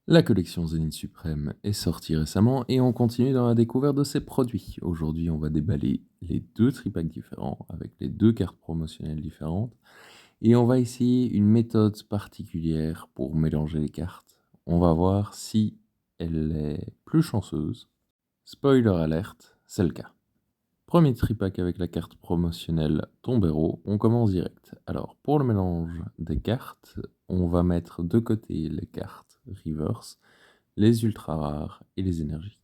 La collection Zénith Suprême est sortie récemment et on continue dans la découverte de ses produits. Aujourd'hui, on va déballer les deux tripacks différents avec les deux cartes promotionnelles différentes et on va essayer une méthode particulière pour mélanger les cartes. On va voir si elle est plus chanceuse. Spoiler alerte, c'est le cas. Premier tripack avec la carte promotionnelle Tombero, on commence direct. Alors, pour le mélange des cartes, on va mettre de côté les cartes reverse, les ultra rares et les énergies.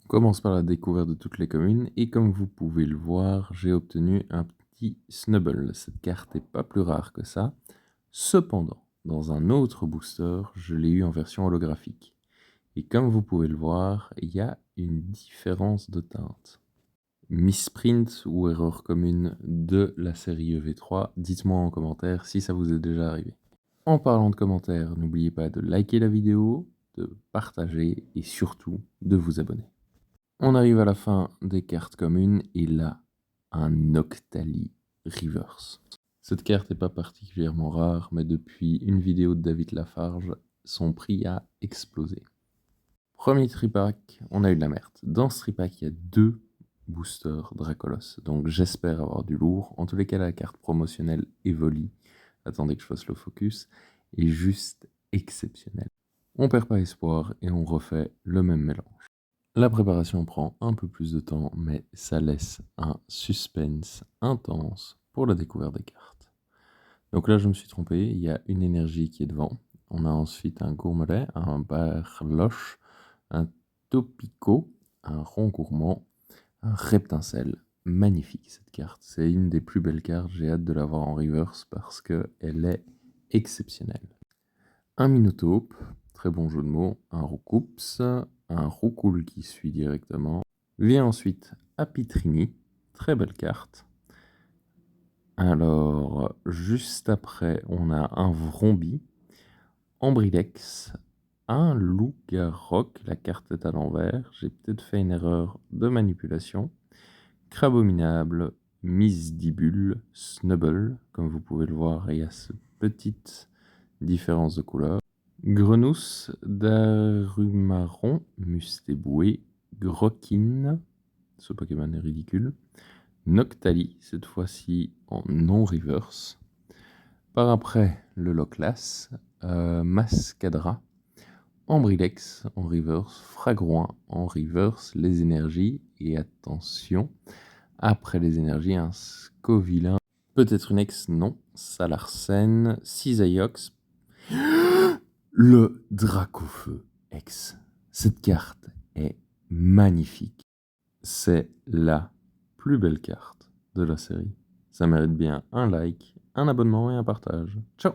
On commence par la découverte de toutes les communes et comme vous pouvez le voir, j'ai obtenu un petit Snubble. Cette carte n'est pas plus rare que ça. Cependant, dans un autre booster, je l'ai eu en version holographique. Et comme vous pouvez le voir, il y a une différence de teinte. Misprint ou erreur commune de la série EV3, dites-moi en commentaire si ça vous est déjà arrivé. En parlant de commentaires, n'oubliez pas de liker la vidéo, de partager et surtout de vous abonner. On arrive à la fin des cartes communes et là, un Noctali Reverse. Cette carte n'est pas particulièrement rare, mais depuis une vidéo de David Lafarge, son prix a explosé. Premier tripack, on a eu de la merde. Dans ce tripack, il y a deux boosters Dracolos, donc j'espère avoir du lourd. En tous les cas, la carte promotionnelle Evoli, attendez que je fasse le focus, est juste exceptionnelle. On perd pas espoir et on refait le même mélange. La préparation prend un peu plus de temps, mais ça laisse un suspense intense pour la découverte des cartes. Donc là, je me suis trompé, il y a une énergie qui est devant. On a ensuite un Gourmelet, un Barloche, un Topico, un Rond Gourmand, un Reptincelle. Magnifique cette carte, c'est une des plus belles cartes, j'ai hâte de l'avoir en reverse parce qu'elle est exceptionnelle. Un Minotaupe, très bon jeu de mots, un Roucoups, un Roucoule qui suit directement. Vient ensuite Apitrini, très belle carte. Alors, juste après, on a un Vrombi, Ambrilex, un Loup-Garroc, la carte est à l'envers, j'ai peut-être fait une erreur de manipulation. Crabominable, Misdibule, Snubble, comme vous pouvez le voir, il y a cette petite différence de couleur. Grenousse, Darumaron, Mustéboué, Grokin, ce Pokémon est ridicule. Noctali, cette fois-ci en non-reverse. Par après, le Loclas, Mascadra, Ambrilex en reverse, Fragroin en reverse, les énergies, et attention, après les énergies, un Scovillain, peut-être une ex, non, Salarsen, Cisaiox, le Dracofeu ex. Cette carte est magnifique. C'est la plus belle carte de la série. Ça mérite bien un like, un abonnement et un partage. Ciao!